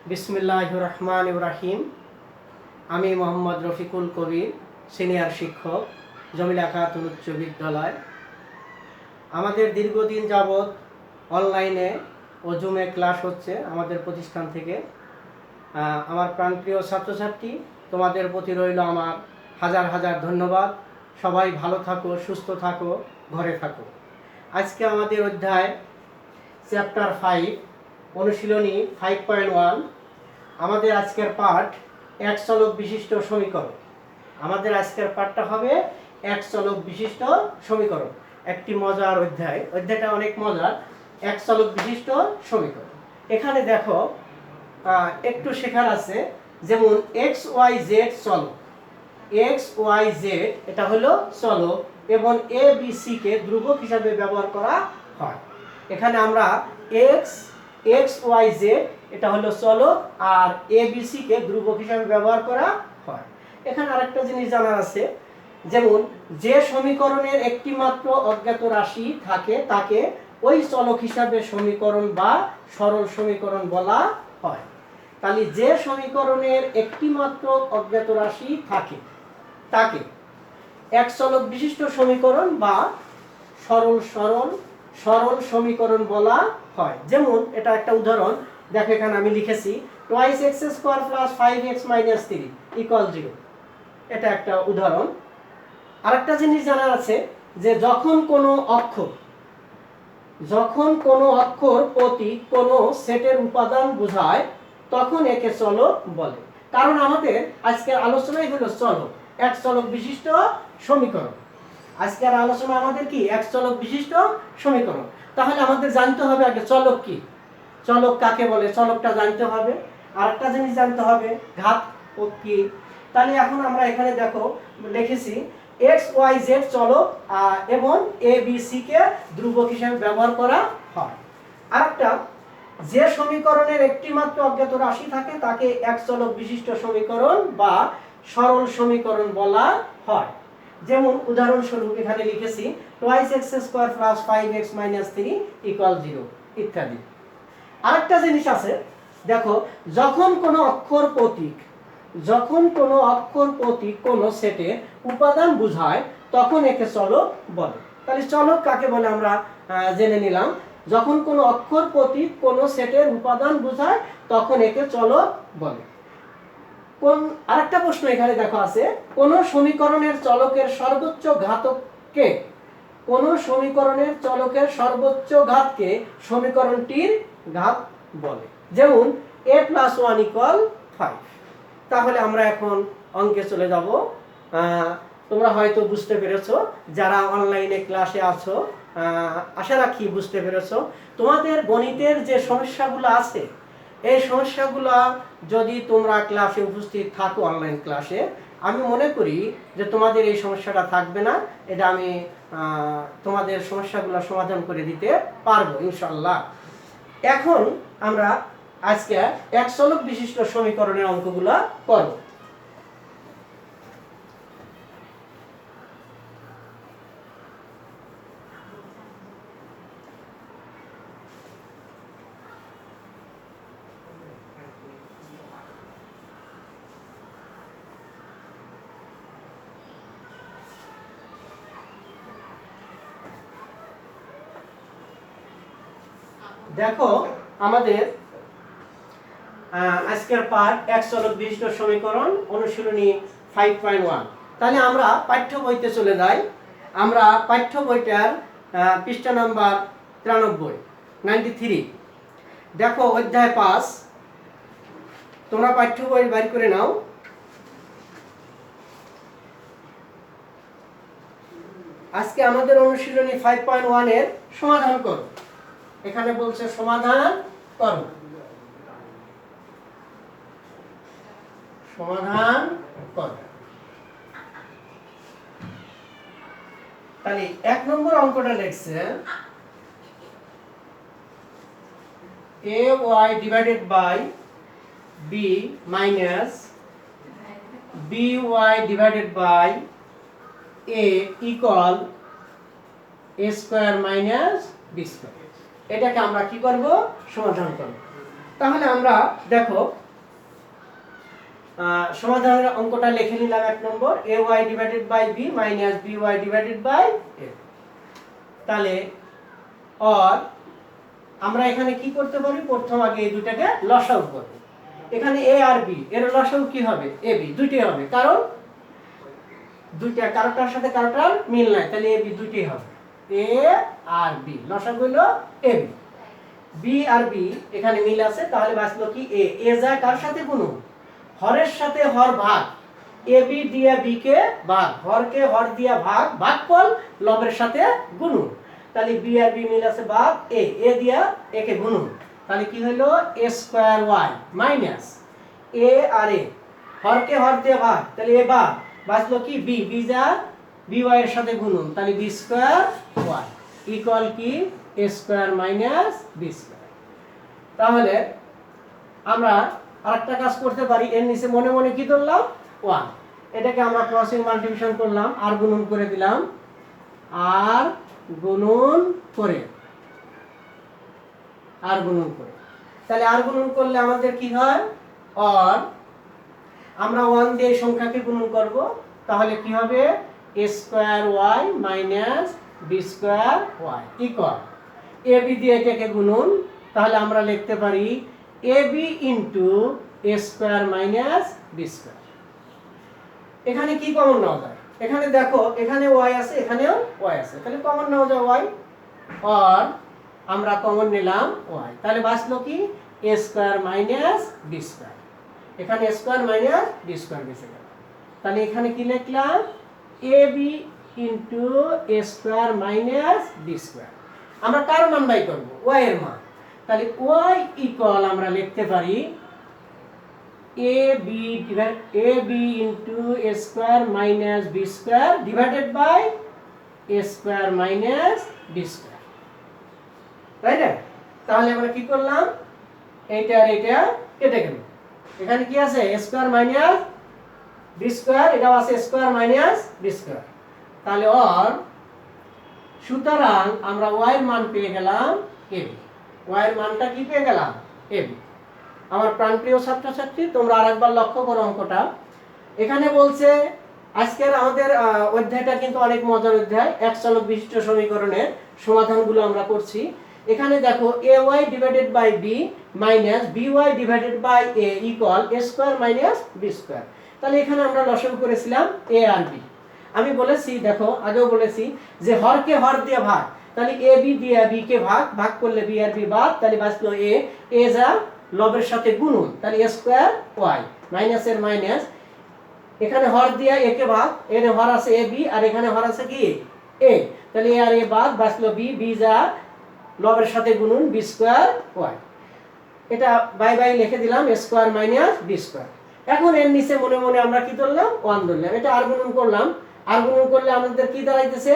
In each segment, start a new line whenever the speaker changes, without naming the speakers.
বিসমিল্লাহির রহমানির রহিম। আমি মোহাম্মদ রফিকুল কবির, সিনিয়র শিক্ষক, জমিলা খাতুন উচ্চ বিদ্যালয়। আমাদের দীর্ঘদিন যাবৎ অনলাইনে ও জুমে ক্লাস হচ্ছে আমাদের প্রতিষ্ঠান থেকে। আমার প্রাণপ্রিয় ছাত্রছাত্রী, তোমাদের প্রতি রইল আমার হাজার হাজার ধন্যবাদ। সবাই ভালো থাকো, সুস্থ থাকো, ঘরে থাকো। আজকে আমাদের অধ্যায় চ্যাপ্টার 5, অনুশীলনী 5.1। আমাদের আজকের পাঠ এক চলক বিশিষ্ট সমীকরণ। আমাদের আজকের পাঠটা হবে এক চলক বিশিষ্ট সমীকরণ। একটি মজার অধ্যায়, অধ্যায়টা অনেক মজার। এক চলক বিশিষ্ট সমীকরণ। এখানে দেখো একটু শেখার আছে, যেমন এক্স ওয়াই জেড চলক। এক্স ওয়াই জেড এটা হলো চলক এবং এ বি সি কে ধ্রুবক হিসাবে ব্যবহার করা হয়। এখানে আমরা এক্স ওয়াই জেড এটা হলো চলক আর এ বি সি কে ধ্রুবক হিসাবে ব্যবহার করা হয়। এখানে আরেকটা জিনিস জানার আছে, যেমন যে সমীকরণের একটি মাত্র অজ্ঞাত রাশি থাকে তাকে ওই চলক হিসাবে সমীকরণ বা সরল সমীকরণ বলা হয়। তাহলে যে সমীকরণের একটি মাত্র অজ্ঞাত রাশি থাকে তাকে এক চলক বিশিষ্ট সমীকরণ বা সরল সমীকরণ বলা হয়। যেমন এটা একটা উদাহরণ দেখো, এখানে আমি লিখেছি twice x square plus 5x minus 3 equal 0। এটা একটা উদাহরণ। আরেকটা জিনিস জানার আছে যে যখন কোনো অক্ষর প্রতীক কোনো সেটের উপাদান বোঝায় তখন একে চলক বলে। কারণ আমাদের আজকের আলোচনাই হলো চলক, এক চলক বিশিষ্ট সমীকরণ। আজকের আলোচনা আমাদের কি এক চলক বিশিষ্ট সমীকরণ। তাহলে আমাদের জানতে হবে আগে চলক কি, চলক কাকে বলে, চলকটা জানতে হবে। আরেকটা জিনিস জানতে হবে ঘাত কি। তাহলে এখন আমরা এখানে দেখো লিখেছি এক্স ওয়াই জেড চলক এবং এ বি সি কে ধ্রুবক হিসেবে ব্যবহার করা হয়। আরেকটা, যে সমীকরণের একটি মাত্র অজ্ঞাত রাশি থাকে তাকে এক চলক বিশিষ্ট সমীকরণ বা সরল সমীকরণ বলা হয়। যেমন উদাহরণস্বরূপ এখানে লিখেছি twice x square plus 5x minus 3 equal 0 ইত্যাদি। আরেকটা জিনিস আছে, দেখো যখন কোনো অক্ষর প্রতীক কোনো সেটে উপাদান বোঝায় তখন একে চলক বলে। তাহলে চলক কাকে বলে আমরা জেনে নিলাম। যখন কোনো অক্ষর প্রতীক কোনো সেটের উপাদান বোঝায় তখন একে চলক বলে। আরেকটা প্রশ্ন এখানে দেখো আছে, কোন সমীকরণের চলকের সর্বোচ্চ ঘাতকে সমীকরণটির ঘাত বলে। যেমন a + 1 = 5। তাহলে আমরা এখন অঙ্কে চলে যাব। তোমরা হয়তো বুঝতে পেরেছো, যারা অনলাইনে ক্লাসে আছো আশা রাখি বুঝতে পেরেছো। তোমাদের গণিতের যে সমস্যাগুলো আছে এই সমস্যাগুলো যদি তোমরা ক্লাসে উপস্থিত থাকো, অনলাইন ক্লাসে, আমি মনে করি যে তোমাদের এই সমস্যাটা থাকবে না। এটা আমি তোমাদের সমস্যাগুলো সমাধান করে দিতে পারবো ইনশাআল্লাহ। এখন আমরা আজকে এক চলক বিশিষ্ট সমীকরণের অঙ্কগুলো করব। দেখো আমাদের আজকের পাঠ এক চলক বিশিষ্ট সমীকরণ, অনুশীলনী 5.1। তাহলে আমরা পাঠ্য বইতে চলে যাই। আমরা পাঠ্য বইটার পৃষ্ঠা নাম্বার 93। দেখো অধ্যায় 5। তোমরা পাঠ্য বই বের করে নাও। আজকে আমাদের অনুশীলনী 5.1 এর সমাধান করো। এখানে বলছে সমাধান করো। তাহলে 1 নম্বর অঙ্কটা লিখছে ay divided by b minus by divided by a equal a square minus b square. এটাকে আমরা কি করব, সমাধান করব। তাহলে আমরা দেখো সমাধানের অঙ্কটা লিখে নিলাম। 1 number ay divided by b minus by divided by a। তাহলে আর আমরা এখানে কি করতে পারি, প্রথম আগে এই দুটাকে লসাগু করব। এখানে a আর b এর লসাগু কি হবে, ab দুইটাই হবে, কারণ দুইটা কারোটার সাথে কারোটার মিল নাই, তাহলে ab দুইটাই হবে। a আর b লসাগু হলো ab, b আর b এখানে মিল আছে, তাহলে বাঁচলো কি a যায় কার সাথে গুণ, হরের সাথে হর ভাগ, ab দিয়া b কে ভাগ, হরকে হর দিয়া ভাগ, ভাগফল লবের সাথে গুণ। তাহলে b আর b মিল আছে ভাগ a দিয়া a কে গুণ, তাহলে কি হলো a square y minus a আর a হরকে হর দিয়ে ভাগ, তাহলে a ভাগ, বাঁচলো কি b যা by এর সাথে গুণ, তাহলে b স্কয়ার y ইকুয়াল কি a square minus b square. তাহলে আমরা আরেকটা কাজ করতে পারি, এর নিচে মনে মনে কি ধরলাম 1, এটাকে আমরা ক্রসিং মাল্টিপ্লিকেশন করলাম, আর গুণন করে দিলাম, আর গুণন করে, আর গুণন করে, তাহলে আর গুণন করলে আমাদের কি হয়, আর আমরা 1 দিয়ে সংখ্যাকে গুণন করব, তাহলে কি হবে a square y minus b square y equal ab দিয়ে এটাকে গুণন, তাহলে আমরা লিখতে পারি ab into a square minus b square. এখানে কি কমন নেওয়া যায়, এখানে দেখো এখানে y আছে এখানেও y আছে, তাহলে কমন নেওয়া যায় y, আর আমরা কমন নিলাম y, তাহলে বাঁচলো কি a square minus b square. এখানে a square minus b square বেঁচে গেল, তাহলে এখানে কি লিখলাম ab into a square minus b square. আমরা কার মান বাই করব, y এর মান, তাহলে y ইকুয়াল আমরা লিখতে পারি ab into a square minus b square divided by a square minus b square, তাই না? তাহলে আমরা কি করলাম, এইটা আর এটা কেটে গেল, এখানে কি আছে a square minus b square, এটাও আছে a square minus b square, তাহলে আর সুতরাং আমরা y এর মান পেয়ে গেলাম ab, y এর মানটা কি পেয়ে গেলাম ab। আমার প্রাণপ্রিয় ছাত্রছাত্রী, তোমরা আরেকবার লক্ষ্য করো অঙ্কটা, এখানে বলছে আজকের আমাদের অধ্যায়টা কিন্তু অনেক মজার অধ্যায়, এক চলক বিশিষ্ট সমীকরণের সমাধানগুলো আমরা করছি। এখানে দেখো ay divided by b minus by divided by a equal a square minus b square. তাহলে এখানে আমরা লসাগু করেছিলাম a আর b। আমি বলেছি, দেখো আগেও বলেছি যে হরকে হর দিয়ে ভাগ, তাহলে ab দিয়ে b কে ভাগ, ভাগ করলে b আর b বাদ, তাহলে বাঁচলো a যা লবের সাথে গুণন, তাহলে a স্কয়ার y মাইনাস এর মাইনাস, এখানে হর দিয়ে a কে ভাগ, এর হর আছে ab আর এখানে হর আছে কি a, তাহলে a আর a বাদ, বাঁচলো b যা লবের সাথে গুণন b স্কয়ার y। এটা বাই বাই লিখে দিলাম a square minus b square. এখন এর নিচে মনে মনে আমরা কি ধরলাম 1 ধরলাম, এটা আর গুণন করলাম, আর গুণন করলে আমাদের কি দাঁড়াইতেছে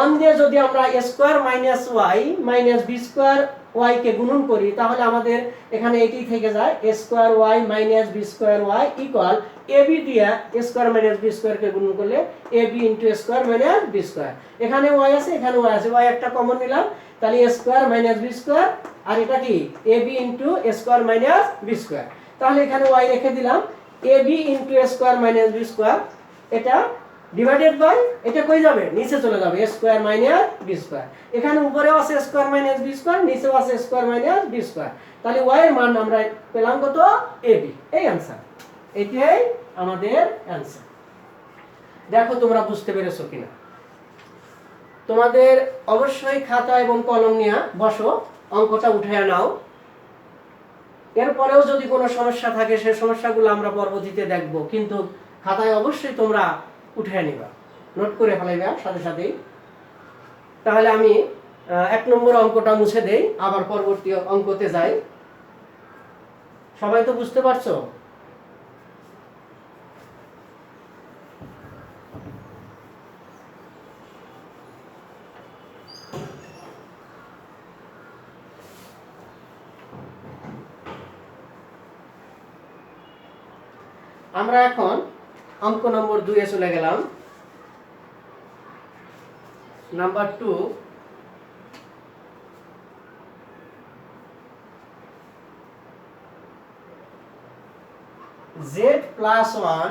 1 দিয়ে যদি আমরা a square minus y minus b square y কে গুণন করি, তাহলে আমাদের এখানে এটি থেকে যায় a square y minus b square y equal ab দিয়ে a square minus b square কে গুণন করলে ab into a square minus b square. এখানে y আছে এখানে y আছে, y একটা কমন নিলাম, তাহলে a square minus b square, আর এটা কি ab into a square minus b square. তাহলে এখানে y রেখে দিলাম ab into a square minus b square, এটা ডিভাইডেড বাই, এটা কই যাবে নিচে চলে যাবে a square minus b square. এখানে উপরেও আছে a square minus b square, নিচেও আছে a square minus b square, তাহলে y এর মান আমরা পেলাম কত ab। এই आंसर, এটাই আমাদের आंसर। দেখো তোমরা বুঝতে পেরেছো কিনা, তোমাদের অবশ্যই খাতা এবং কলম নিয়ে বসো, অঙ্কটা উঠিয়ে নাও। এরপরেও যদি কোনো সমস্যা থাকে সেই সমস্যাগুলো আমরা পরবর্তীতে দেখব, কিন্তু খাতায় অবশ্যই তোমরা উঠিয়ে নিবা, নোট করে ফেলাইবা সাথে সাথেই। তাহলে আমি 1 নম্বর অঙ্কটা মুছে দেই, আবার পরবর্তী অঙ্কতে যাই। সবাই তো বুঝতে পারছো? আমরা এখন অঙ্ক নম্বর 2 এ চলে গেলাম। Number 2, Z plus one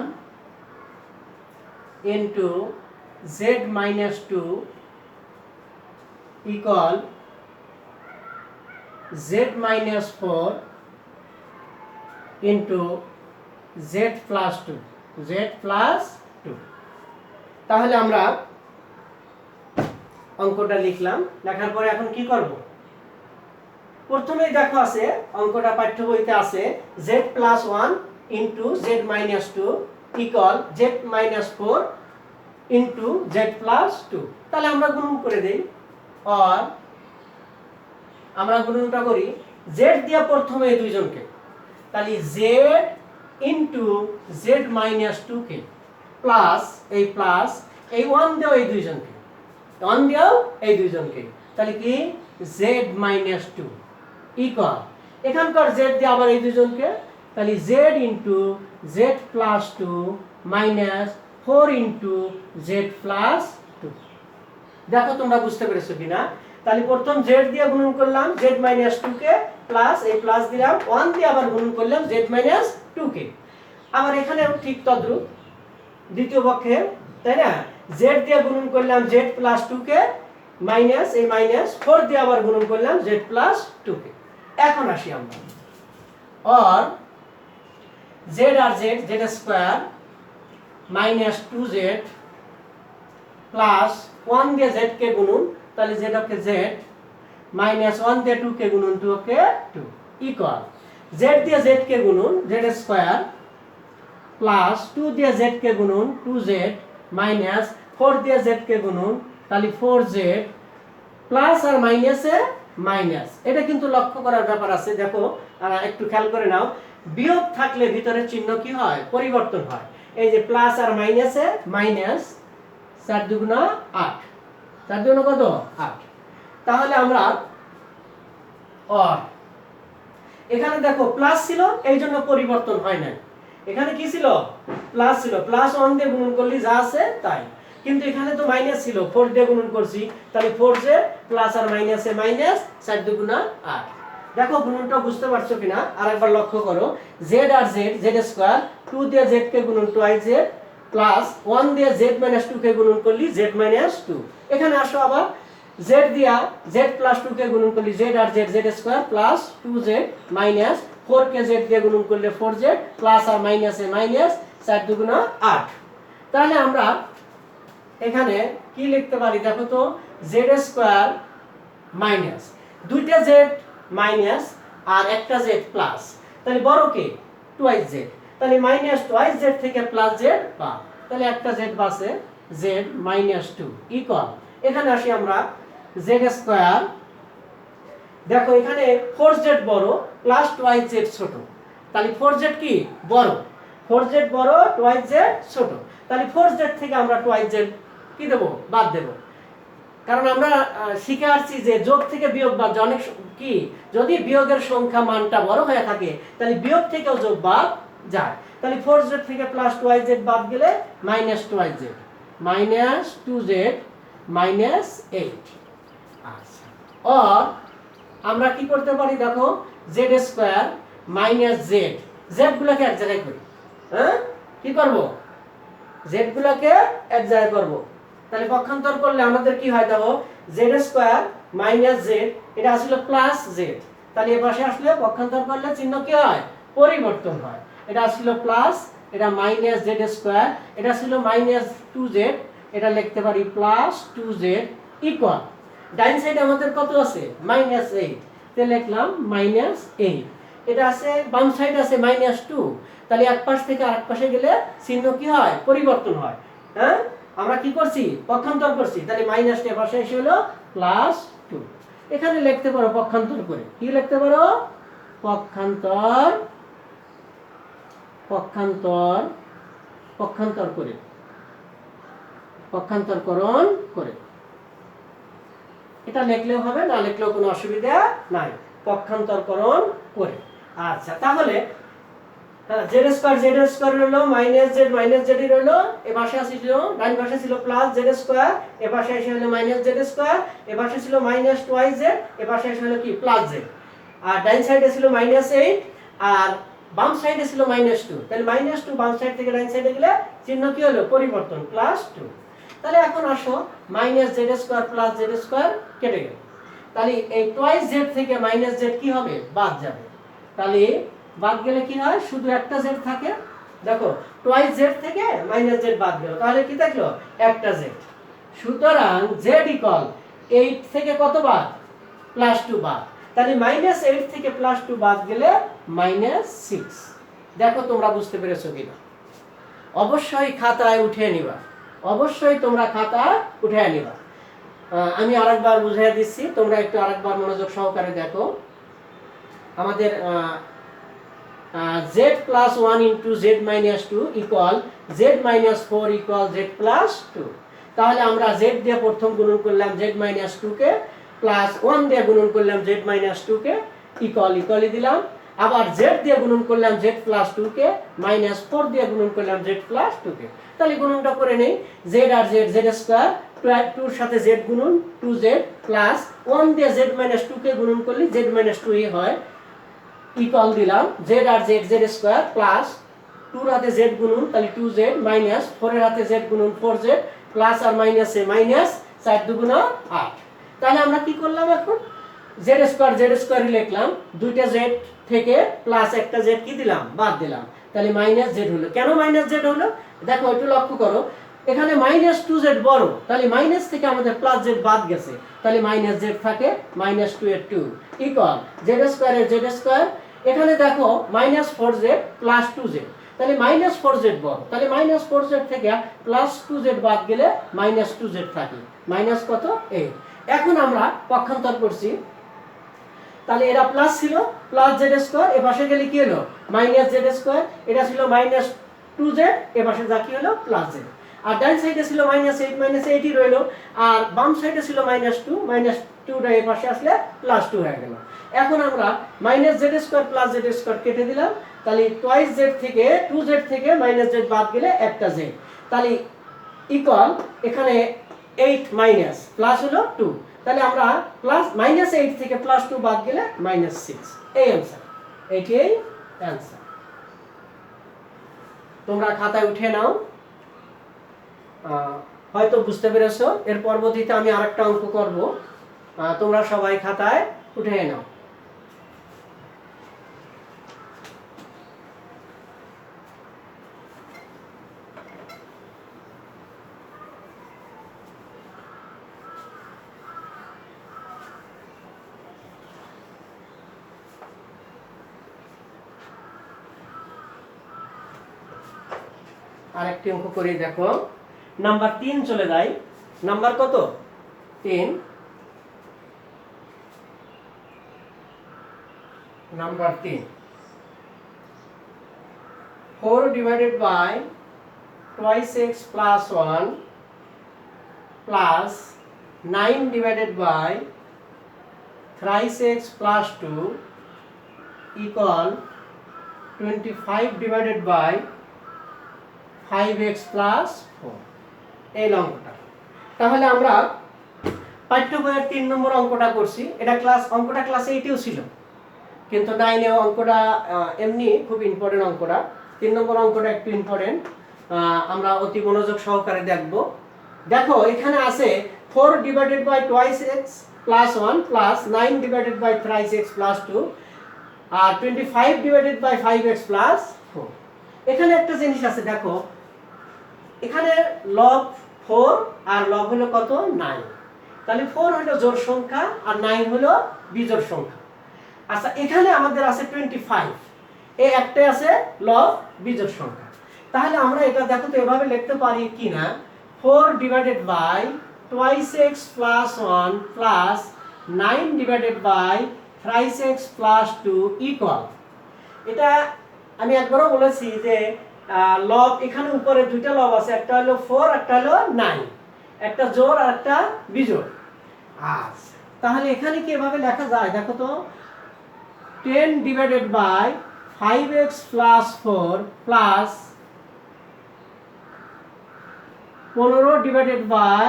into Z minus two equal Z minus four into Z plus two, Z plus two. তাহলে আমরা অঙ্কটা লিখলাম, লেখার পরে এখন কি করব? প্রথমেই দেখো আছে অঙ্কটা পাঠ্য বইতে আছে Z plus one into Z minus two equal Z minus four into Z plus two. তাহলে আমরা গুণন করে দিই, আর আমরা গুণনটা করি জেড দিয়ে প্রথমে এই দুইজনকে, তাহলে Z into Z minus two কে প্লাস এই ওয়ান দেও এই দুইজনকে, ওয়ান দেও এই দুইজনকে, তাহলে কি জেড মাইনাস টু ইকুয়াল এখানকার জেড দিয়ে আবার এই দুইজনকে, তাহলে Z into Z plus two minus four into Z plus two. দেখো তোমরা বুঝতে পেরেছো কিনা? তাহলে প্রথম জেড দিয়ে গুণন করলাম জেড মাইনাস টু কে, প্লাস এই প্লাস দিলাম, ওয়ান দিয়ে আবার গুণন করলাম জেড মাইনাস টু কে। আবার এখানেও ঠিক তদ্রুপ দ্বিতীয় পক্ষে, তাই না? জেড দিয়ে গুণন করলাম জেড প্লাস টু কে, মাইনাস এই মাইনাস ফোর দিয়ে আবার গুণন করলাম জেড প্লাস টু কে। এখন আসি আমরা, আর জেড আর Z, Z square minus two Z plus one দিয়ে জেড কে গুণন, তাহলে Z okay Z minus one দিয়ে টু কে গুণন two okay two equal Z দিয়ে জেড কে গুণন জেড স্কোয়ার প্লাস টু দিয়ে জেড কে গুণন টু জেড মাইনাস ফোর দিয়ে জেড কে গুণন, তাহলে ফোর জেড প্লাস আর মাইনাসে মাইনাস। এটা কিন্তু লক্ষ্য করার ব্যাপার আছে, দেখো একটু খেয়াল করে নাও, বিয়োগ থাকলে ভিতরে চিহ্ন কি হয়? পরিবর্তন হয়। এই যে প্লাস আর মাইনাসে মাইনাস, চার দুগুণা আট, চার দুগুণা কত? আট। তাহলে আমরা এখানে দেখো প্লাস ছিল, এই জন্য পরিবর্তন হয় নাই। এখানে কি ছিল? প্লাস ছিল, প্লাস ওয়ান দিয়ে গুণন করলে যা আছে তাই, কিন্তু এখানে তো মাইনাস ছিল, ফোর দিয়ে গুণন করছি, তাহলে ফোর জে প্লাস আর মাইনাসে মাইনাস, চার দুগুণা আট। দেখো গুণনটা বুঝতে পারছো কিনা? আরেকবার লক্ষ্য করো, জেড আর জেড, জেড স্কোয়ার টু দিয়ে জেড কে গুণন টুয়াইস জেড প্লাস ওয়ান দিয়ে জেড মাইনাস টু কে গুণন করলি জেড মাইনাস টু। এখানে আসো আবার জেড দিয়া জেড প্লাস টু কে গুণন করলি জেড আর Z, Z square plus two Z minus four কে জেড দিয়ে গুণন করলে ফোর জেড প্লাস আর মাইনাসে মাইনাস, চার দুগুণা আট। তাহলে আমরা এখানে কি লিখতে পারি? দেখো তো, জেড স্কোয়ার মাইনাস দুইটা জেড মাইনাস আর একটা জেড প্লাস, তাহলে বড় কে? টুয়াইস জেড, তাহলে মাইনাস টুয়াইস জেড থেকে প্লাস জেড বা, তাহলে একটা জেড বাসে জেড মাইনাস টু ইকুয়াল। এখানে আসি আমরা জেড স্কোয়ার, দেখো এখানে ফোর জেড বড় প্লাস টুয়াইস জেড ছোট, তাহলে ফোর জেড কি? বড়, ফোর জেড বড় টুয়াইস জেড ছোট, তাহলে ফোর জেড থেকে আমরা টুয়াইস জেড কি দেবো? বাদ দেবো। কারণ আমরা শিখে আসছি যে যোগ থেকে বিয়োগ বাদ অনেক কি, যদি বিয়োগের সংখ্যা মানটা বড় হয়ে থাকে তাহলে বিয়োগ থেকেও যোগ বাদ যায়। তাহলে ফোর জেড থেকে প্লাস টুয়াইস জেড বাদ গেলে minus twice Z, minus two Z minus eight. আচ্ছা, আর আমরা কি করতে পারি? দেখো Z square minus Z, Z গুলোকে এক জায়গায় করি, হ্যাঁ কি করব? জেড গুলোকে এক জায়গায় করবো, তাহলে পক্ষান্তর করলে আমাদের কি হয়? দেখো জেড স্কোয়ার মাইনাস জেড, এটা আসলে প্লাস জেড, তাহলে এ পাশে আসলে পক্ষান্তর করলে চিহ্ন কি হয়? পরিবর্তন হয়। এটা ছিল প্লাস, এটা মাইনাস জেড স্কোয়ার, এটা ছিল মাইনাস টু জেড, এটা লিখতে পারি প্লাস টু জেড ইকুয়াল ডাইন সাইডে আমাদের কত আছে? মাইনাস এইট, তাহলে লিখলাম মাইনাস এইট। এটা আছে বাম সাইড আছে মাইনাস টু, তাহলে এক পাশ থেকে আরেক পাশে গেলে চিহ্ন কি হয়? পরিবর্তন হয়। হ্যাঁ, আমরা কি করছি? পক্ষান্তর করছি, তাহলে মাইনাস এর পাশে এসে হলো প্লাস টু। এখানে লিখতে পারো পক্ষান্তর করে, কি লিখতে পারো? পক্ষান্তর, পক্ষান্তর, পক্ষান্তর করে, পক্ষান্তরকরণ করে। এটা লিখলেও হবে, না লিখলেও কোনো অসুবিধা নাই, পক্ষান্তরকরণ করে। আচ্ছা, তাহলে জেড স্কোয়ার হলো মাইনাস জেড হলো, এ পাশে ছিল ডান পাশে ছিল প্লাস জেড স্কোয়ার, এ পাশে এসে হলো মাইনাস জেড স্কোয়ার, এ পাশে ছিল মাইনাস টুয়াইস জেড, এ পাশে এসে হলো কি? Plus Z. আর ডান সাইডে ছিল মাইনাস এইট, আর বাম সাইডে ছিল -2, তাহলে -2 বাম সাইড থেকে ডান সাইডে গেলে চিহ্ন কি হলো পরিবর্তন +2। তাহলে এখন আসো -z² + z² কেটে গেল, তাহলে এই টুয়াইস z থেকে -z কি হবে বাদ যাবে, তাহলে বাদ গেলে কি হয় শুধু একটা z থাকে, দেখো টুয়াইস z থেকে -z বাদ গেল, তাহলে কি থাকলো একটা z। সুতরাং z = 8 থেকে কত বাদ +2 বাদ, তাহলে -8 থেকে +2 বাদ গেলে -6। দেখো তোমরা বুঝতে পেরেছো কিনা, অবশ্যই খাতায় উঠিয়ে নিবা, অবশ্যই তোমরা খাতায় উঠিয়ে নিবা। আমি আরেকবার বুঝিয়ে দিচ্ছি, তোমরা একটু আরেকবার মনোযোগ সহকারে দেখো। আমাদের z + 1 * z - 2 = z - 4 = z + 2। তাহলে আমরা z দিয়ে প্রথম গুণন করলাম z - 2 কে, +1 দিয়ে গুণন করলাম z - 2 কে, ইকুয়ালি দিলাম, আবার z দিয়ে গুণন করলাম z + 2 কে, -4 দিয়ে গুণন করলাম z + 2 কে। তাহলে গুণনটা করে নেই, z আর z z², 2 এর সাথে z গুণন 2z, +1 দিয়ে z - 2 কে গুণন করলে z - 2 হয়, ইকুয়াল দিলাম z আর z z² প্লাস 2 এর হাতে z গুণন তাহলে 2z, -4 এর হাতে z গুণন 4z, প্লাস আর মাইনাসে মাইনাস, 4 2 8। তাহলে আমরা কি করলাম এখন z² লিখলাম, দুইটা z থেকে প্লাস একটা z কি দিলাম বাদ দিলাম, তাহলে -z হলো। কেন -z হলো দেখো একটু লক্ষ্য করো, এখানে -2z বড়, তাহলে মাইনাস থেকে আমাদের +z বাদ গেছে, তাহলে -z থাকে, -2 এর 2 ইকুয়াল z² এর z², এখানে দেখো -4z + 2z, তাহলে -4z বড়, তাহলে -4z থেকে +2z বাদ গেলে -2z থাকে, মাইনাস কত 8। এখন আমরা পক্ষান্তর করছি, তাহলে এরা প্লাস ছিল +z², এ পাশে গেলে কি হলো -z², এটা ছিল -2z, এ পাশে যা কি হলো +z, আর ডান সাইডে ছিল -8 8ই রইলো, আর বাম সাইডে ছিল -2 2টা এই পাশে আসলে +2 হয়ে গেল। এখন আমরা -z² + z² কেটে দিলাম, তাহলে টুয়াইস z থেকে 2z থেকে -z বাদ গেলে একটা z, তাহলে ইকুয়াল এখানে 8 মাইনাস প্লাস হলো 2, তাহলে আমরা -8 থেকে +2 বাদ গেলে -6, এই आंसर, এইটাই आंसर। তোমরা খাতায় উঠে নাও, হয়তো বুঝতে পেরেছো। এর পরবর্তীতে আমি আরেকটা অঙ্ক করব, তোমরা সবাই খাতায় উঠে নাও। আরেকটি অঙ্ক করে দেখো, নাম্বার 3 চলে যায়, নাম্বার কত 3, number 3 4 divided by twice x plus 1 plus 9 divided by thrice x plus 2 equal 25 divided by 5x plus 4, এই অঙ্কটা। তাহলে আমরা পাঠ্য বইয়ের 3 নম্বর অঙ্কটা করছি, এটা অঙ্কটা ক্লাস 8এও ছিল, কিন্তু 9এও অঙ্কটা এমনি খুব ইম্পর্টেন্ট অঙ্কটা। 3 নম্বর অঙ্কটা একটু ইম্পর্টেন্ট, আমরা অতি মনোযোগ সহকারে দেখব। দেখো এখানে আছে 4 divided by twice x plus 1 plus 9 divided by thrice x plus 2 R 25 divided by 5x plus 4। এখানে একটা জিনিস আছে, দেখো এখানে লব 4 আর লব হলো কত 9, তাহলে 4 হলো জোড় সংখ্যা আর 9 হলো বিজোড় সংখ্যা। আচ্ছা এখানে আমাদের আছে 25, এই একটাই আছে লব বিজোড় সংখ্যা, তাহলে আমরা এটা দেখো তো এভাবে লিখতে পারি কিনা, 4 divided by twice x plus 1 plus 9 divided by thrice x plus 2 equal, এটা আমি একবারও বলেছি যে লব এখানে উপরে দুইটা লব আছে, একটা হলো 4 একটা হলো 9, একটা জোড় আর একটা বিজোড়। আচ্ছা তাহলে এখানে কি এভাবে লেখা যায় দেখো তো, 10 divided by 5x plus 4 plus 15 divided by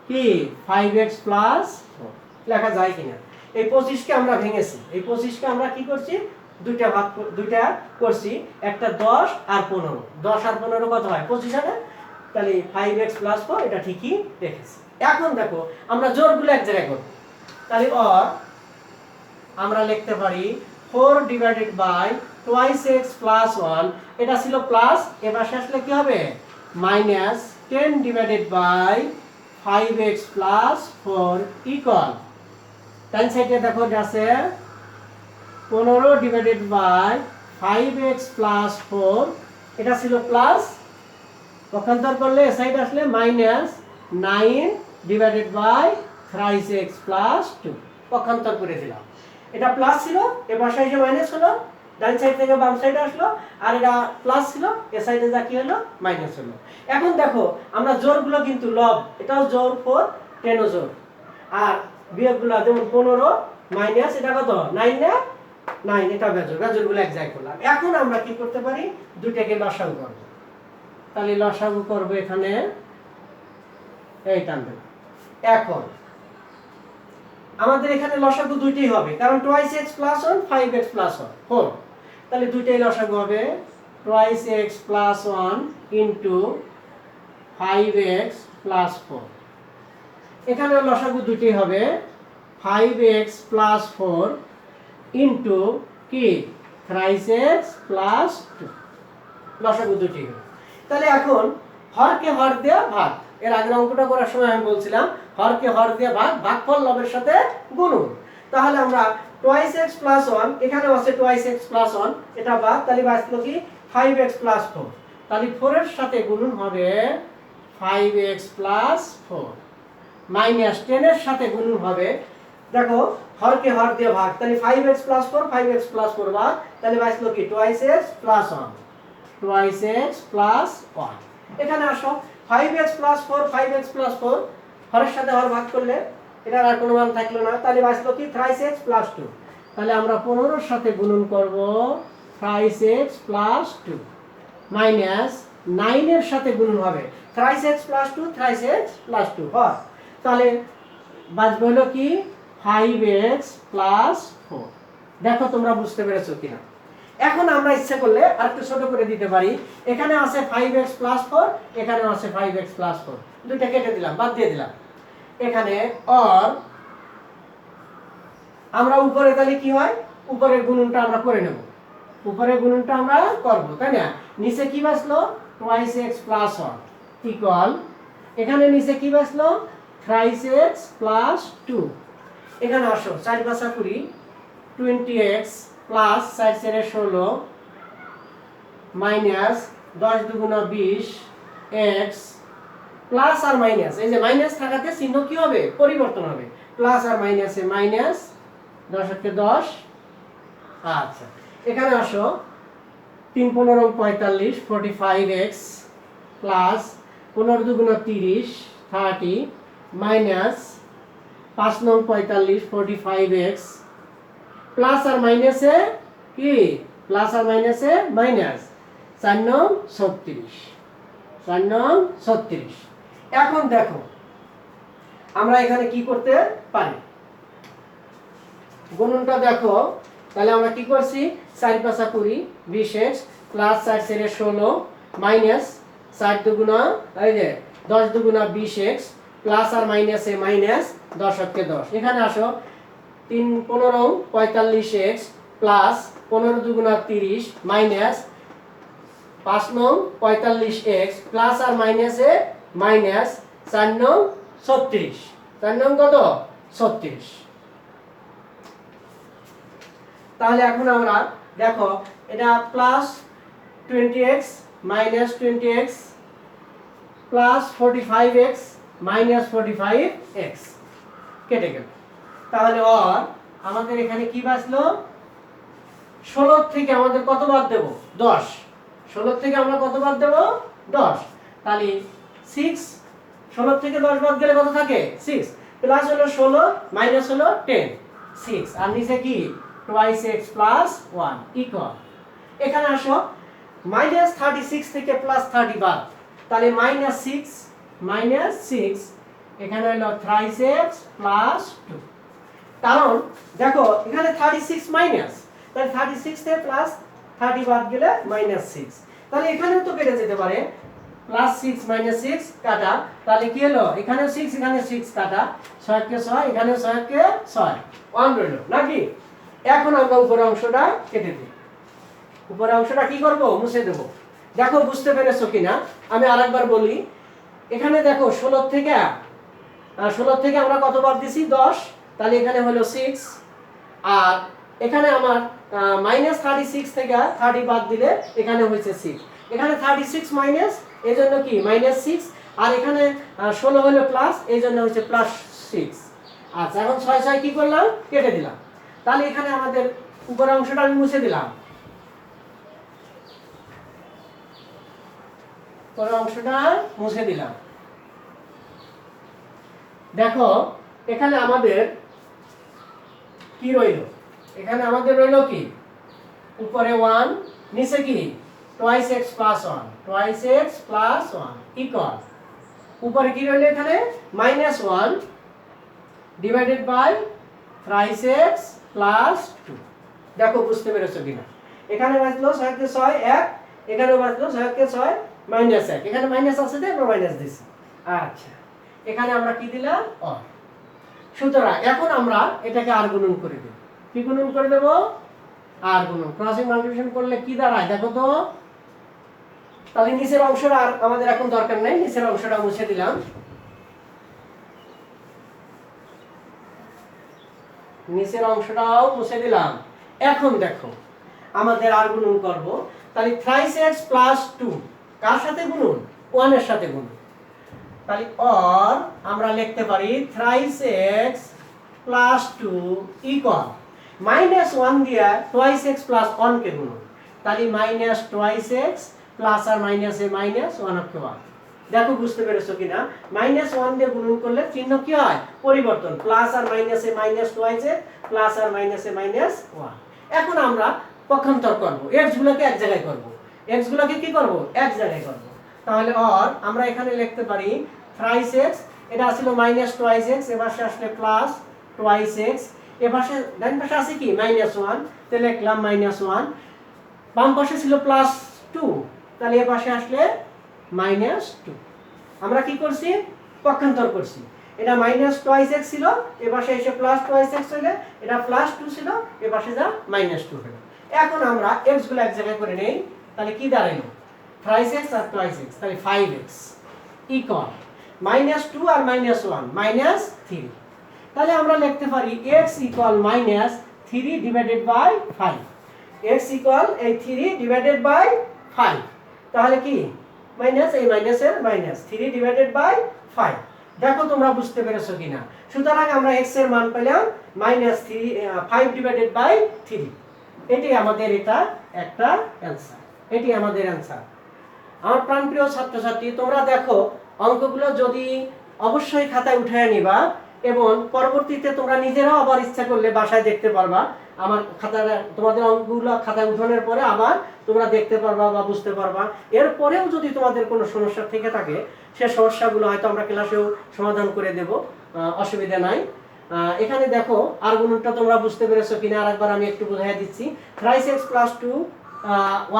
কি 5x plus 4 লেখা যায় কিনা। এই 25 কে আমরা ভেঙেছি, এই 25 কে আমরা কি করছি দুইটা করছি, একটা 10 আর 15, 10 আর 15 কত হয় 25 হয় না? তাহলে 5x + 4 এটা ঠিকই রেখেছি। এখন দেখো আমরা জোড়গুলো এক জায়গায় করব, তাহলে অর আমরা লিখতে পারি 4 divided by twice X plus 1, এটা ছিল প্লাস, এবার আসলে কি হবে minus 10 divided by 5x plus 4 equal, ডান সাইডে দেখো আছে 15 ডিভাইডেড বাই 5x প্লাস 4, এটা ছিল প্লাস, পক্ষান্তর করলে এ সাইড আসলে minus 9 divided by 3x plus 2, পক্ষান্তর করে দিলাম, এটা প্লাস ছিল এবার সাইডে মাইনাস হলো, ডান সাইড থেকে বাম সাইডে আসলো, আর এটা প্লাস ছিল এ সাইডে যা কি হলো মাইনাস হলো। এখন দেখো আমরা জোড়গুলো কিন্তু লব, এটাও জোড় 4, 10 ও জোড়, আর বিয়োগগুলো যেমন 15 মাইনাস এটা কত 9 না 9, এটা বেজোড়, বেজোড়গুলো এক জায়গায় করলাম। এখন আমরা কি করতে পারি দুইটাকে লসাগু করব, তাহলে লসাগু করব এখানে এই টানবে। এখন আমাদের এখানে লসাগু দুইটাই হবে, কারণ twice X plus 1 5x plus 1 4, তাহলে দুইটাই লসাগু হবে twice X plus 1 into 5x plus 4, এখানে লসাগু দুইটাই হবে 5x প্লাস 4 ইনটু কি 3x প্লাস 2, লসাগু দুইটাই হবে। তাহলে এখন হরকে হর দিয়ে ভাগ, এর আগের অঙ্কটা করার সময় আমি বলছিলাম হরকে হর দিয়ে ভাগ, ভাগফল লবের সাথে গুণন, তাহলে আমরা টুয়াইস এক্স প্লাস 1, এখানেও আছে টুয়াইস এক্স প্লাস 1, এটা বাদ, তাহলে বাঁচলো কি 5x প্লাস 4, তাহলে 4 এর সাথে গুণন হবে 5x প্লাস 4 মাইনাস 10 এর সাথে গুণন হবে, দেখো হরকে হর দিয়ে ভাগ, তাহলে 5x প্লাস 4 5x প্লাস 4 বাদ, তাহলে বাঁচলো কি twice X plus 1 twice X plus 1, এখানে আসো 5x প্লাস 4 5x প্লাস 4 হরের সাথে হর ভাগ করলে এটার আর কোনো মান থাকলো না, তাহলে বাঁচলো কি 3x প্লাস 2, তাহলে আমরা 15 এর সাথে গুণন করব 3x প্লাস 2 মাইনাস 9 এর সাথে গুণন হবে 3x প্লাস 2 3x প্লাস 2 হর, তাহলে বাঁচবে হলো কি 5x প্লাস 4। দেখো তোমরা বুঝতে পেরেছো কিনা। এখন আমরা ইচ্ছা করলে আরেকটু ছোট করে দিতে পারি, এখানে আছে 5x প্লাস 4, এখানে আছে 5x প্লাস 4, দুইটা কেটে দিলাম, বাদ দিয়ে দিলাম, এখানে অর আমরা উপরে তাহলে কি হয় উপরের গুণনটা আমরা করে নেব, উপরের গুণনটা আমরা করব, তাই না? নিচে কি বাঁচলো টুয়াইস এক্স প্লাস 1 ইকুয়াল, এখানে নিচে কি বাঁচলো 3x প্লাস 2, এখানে আসো 4 × 5 = 20x plus 4 × 4 = 16 minus 10 × 2 = 20 x plus আর মাইনাস, এই যে মাইনাস থাকাতে চিহ্ন কি হবে পরিবর্তন হবে, প্লাস আর মাইনাসে মাইনাস 10 × 10, আচ্ছা এখানে আসো 3 × 15 = 45 45x plus 15 × 2 = 30 30 minus 5 × 9 = 45 45x plus আর মাইনাসে কি প্লাস আর মাইনাসে মাইনাস 4 × 9 = 36 4 × 9 = 36। এখন দেখো আমরা এখানে কি করতে পারি গুণনটা দেখো, তাহলে আমরা কি করছি 4 × 5 = 20 20x প্লাস 4 × 4 = 16 মাইনাস 4 × 2 এই যে 10 × 2 = 20x প্লাস আর মাইনাসে মাইনাস 10 × 10, এখানে আসো 3 × 15 = 45x plus 15 × 2 = 30 minus 5 × 9 = 45x plus আর মাইনাসে মাইনাস 4 × 9 = 36 4 × 9 কত 36। তাহলে এখন আমরা দেখো এটা plus 20x minus 20x plus 45x minus 45x কেটে গেল, তাহলে আর আমাদের এখানে কি বাঁচলো 16 থেকে আমাদের কত বাদ দেব 10, 16 থেকে আমরা কত বাদ দেব 10, তাহলে 6 16 থেকে 10 বাদ গেলে কত থাকে 6 প্লাস হলো 16 মাইনাস হলো 10 6, আর নিচে কি টুয়াইস এক্স প্লাস 1 ইকুয়াল, এখানে আসো মাইনাস 36 থেকে প্লাস 30 বাদ, তাহলে মাইনাস 6 এখানে হলো 3x প্লাস 2, কারণ দেখো এখানে 36 মাইনাস তাহলে 36 থেকে প্লাস 30 বাদ গেলে -6। তাহলে এখানেও তো কেটে যেতে পারে, +6 -6 কাটা, তাহলে কি হলো এখানেও 6 এখানে 6 কাটা, 6 কে 6 এখানেও 6 কে 6 1 রইল নাকি। এখন আমরা উপরের অংশটা কেটে দিই। উপরের অংশটা কি করব, মুছে দেব। দেখো বুঝতে পেরেছো কিনা আমি আরেকবার বলি। এখানে দেখো 16 থেকে আমরা কত বাদ দিছি 10, তাহলে এখানে হলো 6, আর এখানে আমার -36 থেকে 30 বাদ দিলে এখানে হয়েছে 6, এখানে 36 মাইনাস এজন্য কি -6, আর এখানে 16 হলো প্লাস এইজন্য হচ্ছে +6। আচ্ছা এখন 6 6 কি করলাম, কেটে দিলাম। তাহলে এখানে আমাদের উপরের অংশটা আমি মুছে দিলাম, উপরের অংশটা মুছে দিলাম। দেখো এখানে আমাদের কি রইল, এখানে আমাদের রইল কি উপরে 1 নিচে কি 2x + 1 2x + 1 ইকুয়াল উপরে কি রইল এখানে -1 ডিভাইডেড বাই 3x + 2। দেখো বুঝতে পেরেছো কিনা, এখানে বাঁচলো 6 কে 6 1, এখানে বাঁচলো 6 কে 6 -1, এখানে মাইনাস আছে তাই আমরা মাইনাস দিছি। আচ্ছা এখানে আমরা কি দিলাম অর। সুতরাং এখন আমরা এটাকে আর গুণন করে দেব। কি গুণন করে দেব, আর গুণন। ক্রসিং মাল্টিপ্লিকেশন করলে কি দাঁড়ায় দেখো তো। তাহলে নিচের অংশটা আর আমাদের এখন দরকার নাই, নিচের অংশটা মুছে দিলাম। নিচের অংশটাও মুছে দিলাম। এখন দেখো আমাদের আর গুণন করব। তাহলে 3x + 2 কার সাথে গুণন, 1 এর সাথে গুণন। তাহলে অর আমরা লিখতে পারি 3x + 2 ইকুয়াল -1 দিয়ে 2x + 1 কে গুণন। তাহলে -2x প্লাস আর মাইনাসে -1 অক্ষে 1। দেখো বুঝতে পেরেছো কিনা, -1 দিয়ে গুণন করলে চিহ্ন কি হয়, পরিবর্তন। প্লাস আর মাইনাসে -2x প্লাস আর মাইনাসে -1। এখন আমরা পক্ষান্তর করব, x গুলোকে এক জায়গায় করব, x গুলোকে কি করব এক জায়গায় করব। তাহলে অর আমরা এখানে লিখতে পারি 3x, এটা ছিল -2x, এ পাশে আসলে +2x, এ পাশে ডান পাশে আছে কি -1, তাহলে লিখলাম -1, বাম পাশে ছিল +2, তাহলে এ পাশে আসলে -2। আমরা কি করছি, পক্ষান্তর করছি। এটা -2x ছিল, এ পাশে এসে +2x হলো, এটা +2 ছিল, এ পাশে যা -2 হলো। এখন আমরা x গুলো এক জায়গায় করে নেই। তাহলে কি দাঁড়ালো 3x আর 2x, তাহলে 5x ইকুয়াল -2 আর -1 -3। তাহলে আমরা লিখতে পারি x equal -3 divided by 5। x equal এই 3 ডিভাইডেড বাই 5, তাহলে কি মাইনাস এই মাইনাসের মাইনাস 3 ডিভাইডেড বাই 5। দেখো তোমরা বুঝতে পেরেছো কিনা। সুতরাং আমরা x এর মান পেলাম -5 ডিভাইডেড বাই 3। এটি আমাদের এটা একটা অ্যানসার, এটি আমাদের অ্যানসার। আমার প্রাণপ্রিয় ছাত্রছাত্রী, তোমরা দেখো অঙ্কগুলো যদি অবশ্যই খাতায় উঠিয়ে নিবা, এবং পরবর্তীতে তোমরা নিজেরাও আবার ইচ্ছা করলে বাসায় দেখতে পারবা। আমার খাতাটা তোমাদের অঙ্কগুলো খাতায় উঠানোর পরে আবার তোমরা দেখতে পারবা বা বুঝতে পারবা। এরপরেও যদি তোমাদের কোনো সমস্যা থেকে থাকে, সে সমস্যাগুলো হয়তো আমরা ক্লাসেও সমাধান করে দেব, অসুবিধা নাই। এখানে দেখো আর গুণনটা তোমরা বুঝতে পেরেছো কিনা আরেকবার আমি একটু বুঝাই দিচ্ছি। 3x + 2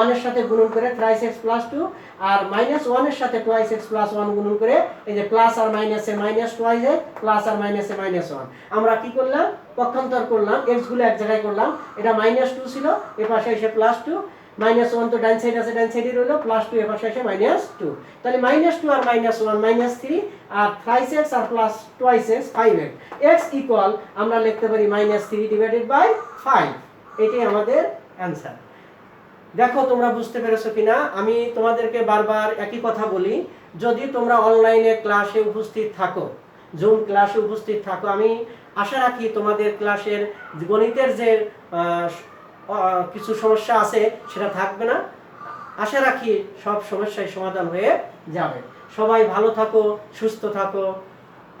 1 এর সাথে গুণন করে 3x + 2, আর -1 এর সাথে 2x + 1 গুণন করে এই যে প্লাস আর মাইনাসে -2y প্লাস আর মাইনাসে -1। আমরা কি করলাম, পক্ষান্তর করলাম, x গুলো এক জায়গায় করলাম। এটা -2 ছিল, এর পাশে এসে +2, -1 তো ডান সাইড আছে, ডান সাইডে রইলো, +2 এর পাশে এসে -2। তাহলে -2 আর -1 -3, আর 3x আর +2x 5x। x ইকুয়াল আমরা লিখতে পারি -3 ডিভাইডেড বাই 5। এটাই আমাদের অ্যানসার। দেখো তোমরা বুঝতে পেরেছো কিনা। আমি তোমাদেরকে বারবার একই কথা বলি, যদি তোমরা অনলাইনে ক্লাসে উপস্থিত থাকো, জুম ক্লাসে উপস্থিত থাকো, আমি আশা রাখি তোমাদের ক্লাসের গণিতের যে কিছু সমস্যা আছে সেটা থাকবে না। আশা রাখি সব সমস্যাই সমাধান হয়ে যাবে। সবাই ভালো থাকো, সুস্থ থাকো।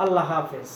আল্লাহ হাফেজ।